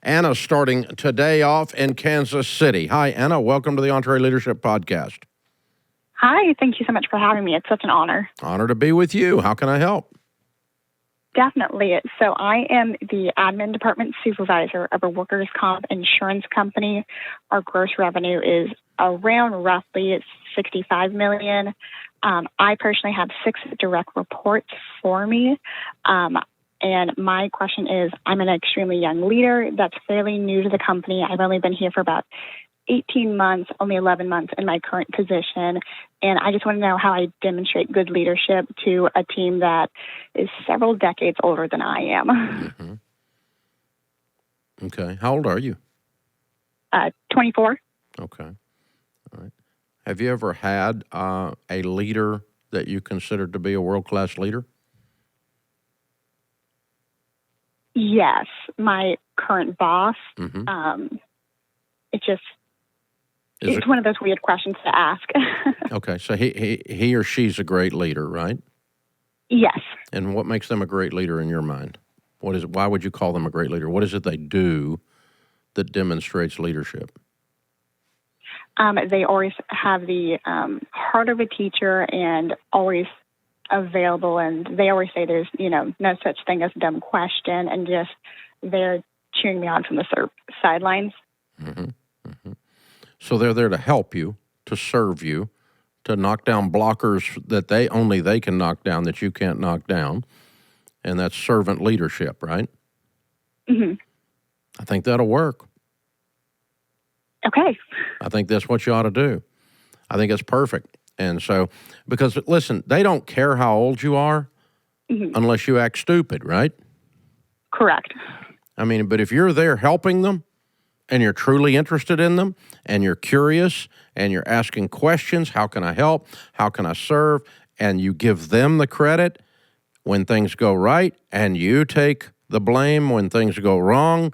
Anna's starting today off in Kansas City. Hi, Anna. Welcome to the EntreLeadership podcast. Hi. Thank you so much for having me. It's such an honor. Honor to be with you. How can I help? Definitely. So I am the admin department supervisor of a workers' comp insurance company. Our gross revenue is around roughly $65 million. I personally have 6 direct reports for me. And my question is, I'm an extremely young leader that's fairly new to the company. I've only been here for about 18 months, only 11 months in my current position. And I just want to know how I demonstrate good leadership to a team that is several decades older than I am. Mm-hmm. Okay. How old are you? 24. Okay. All right. Have you ever had a leader that you considered to be a world-class leader? Yes. My current boss. Mm-hmm. It's one of those weird questions to ask. Okay. So he or she's a great leader, right? Yes. And what makes them a great leader in your mind? Why would you call them a great leader? What is it they do that demonstrates leadership? They always have the heart of a teacher and always available. And they always say there's, no such thing as a dumb question, and just they're cheering me on from the sidelines. Mm-hmm. Mm-hmm. So they're there to help you, to serve you, to knock down blockers that they can knock down that you can't knock down. And that's servant leadership, right? Mm-hmm. I think that'll work. Okay. I think that's what you ought to do. I think it's perfect. And so, because listen, they don't care how old you are unless you act stupid, right? Correct. I mean, but if you're there helping them and you're truly interested in them and you're curious and you're asking questions, how can I help? How can I serve? And you give them the credit when things go right and you take the blame when things go wrong.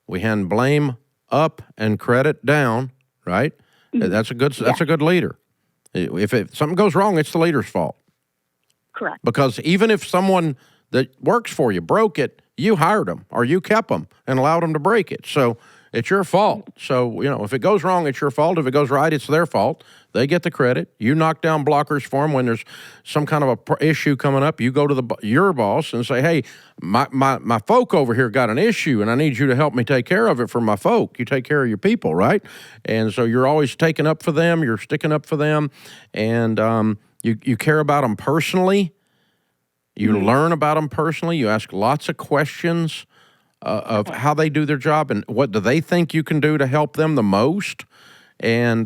We hand blame up and credit down, right? Mm-hmm. That's a good leader. If something goes wrong, it's the leader's fault. Correct. Because even if someone that works for you broke it, you hired them or you kept them and allowed them to break it. So it's your fault. So, if it goes wrong, it's your fault. If it goes right, it's their fault. They get the credit. You knock down blockers for them when there's some kind of a issue coming up. You go to your boss and say, hey, my folk over here got an issue, and I need you to help me take care of it for my folk. You take care of your people, right? And so you're always taking up for them. You're sticking up for them. And you care about them personally. You learn about them personally. You ask lots of questions of how they do their job and what do they think you can do to help them the most. And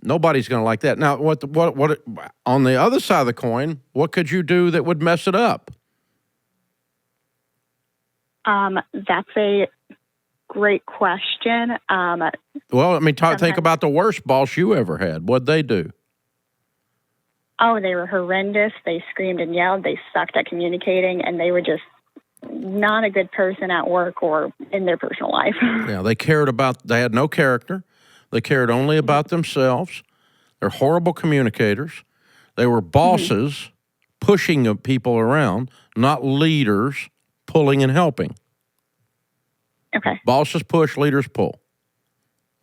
nobody's going to like that. Now, what on the other side of the coin, what could you do that would mess it up? That's a great question. Well, think about the worst boss you ever had. What'd they do? Oh, they were horrendous. They screamed and yelled. They sucked at communicating, and they were just not a good person at work or in their personal life. Yeah, they had no character. They cared only about themselves. They're horrible communicators. They were bosses pushing people around, not leaders pulling and helping. Okay. Bosses push, leaders pull.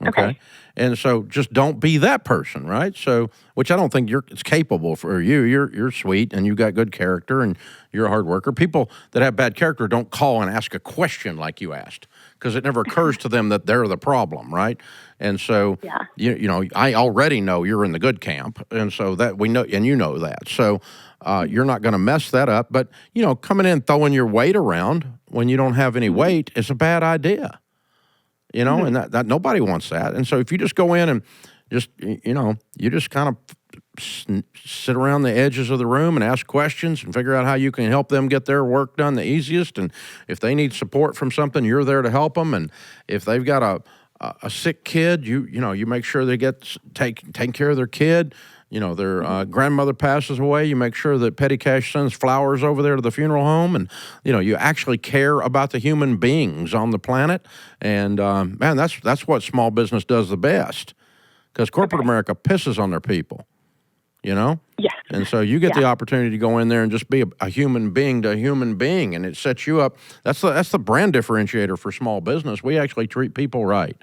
Okay. And so just don't be that person, right? So, which I don't think it's capable for you. You're sweet and you got good character and you're a hard worker. People that have bad character don't call and ask a question like you asked because it never occurs to them that they're the problem, right? And so, I already know you're in the good camp, and so that we know, and you know that. So you're not going to mess that up. But coming in throwing your weight around when you don't have any weight is a bad idea. And that nobody wants that. And so if you just go in and just, you just kind of sit around the edges of the room and ask questions and figure out how you can help them get their work done the easiest. And if they need support from something, you're there to help them. And if they've got a sick kid, you make sure they get taking care of their kid. Their grandmother passes away, you make sure that Petty Cash sends flowers over there to the funeral home, and, you actually care about the human beings on the planet. And, man, that's what small business does the best, because corporate America pisses on their people. you know? Yes. And so you get the Yeah. opportunity to go in there and just be a human being to a human being, and it sets you up. That's the brand differentiator for small business. We actually treat people right,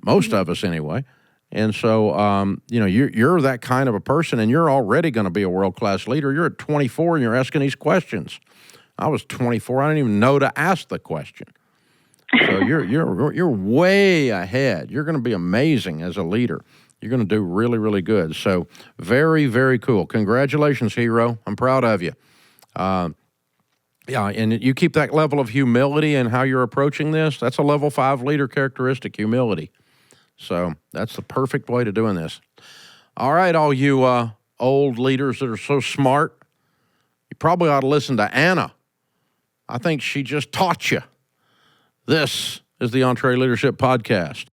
most of us anyway. And so, you're that kind of a person, and you're already going to be a world-class leader. You're at 24, and you're asking these questions. I was 24. I didn't even know to ask the question. So you're way ahead. You're going to be amazing as a leader. You're going to do really, really good. So very, very cool. Congratulations, hero. I'm proud of you. And you keep that level of humility in how you're approaching this. That's a level 5 leader characteristic, humility. So that's the perfect way to doing this. All right, all you old leaders that are so smart, you probably ought to listen to Anna. I think she just taught you. This is the EntreLeadership Podcast.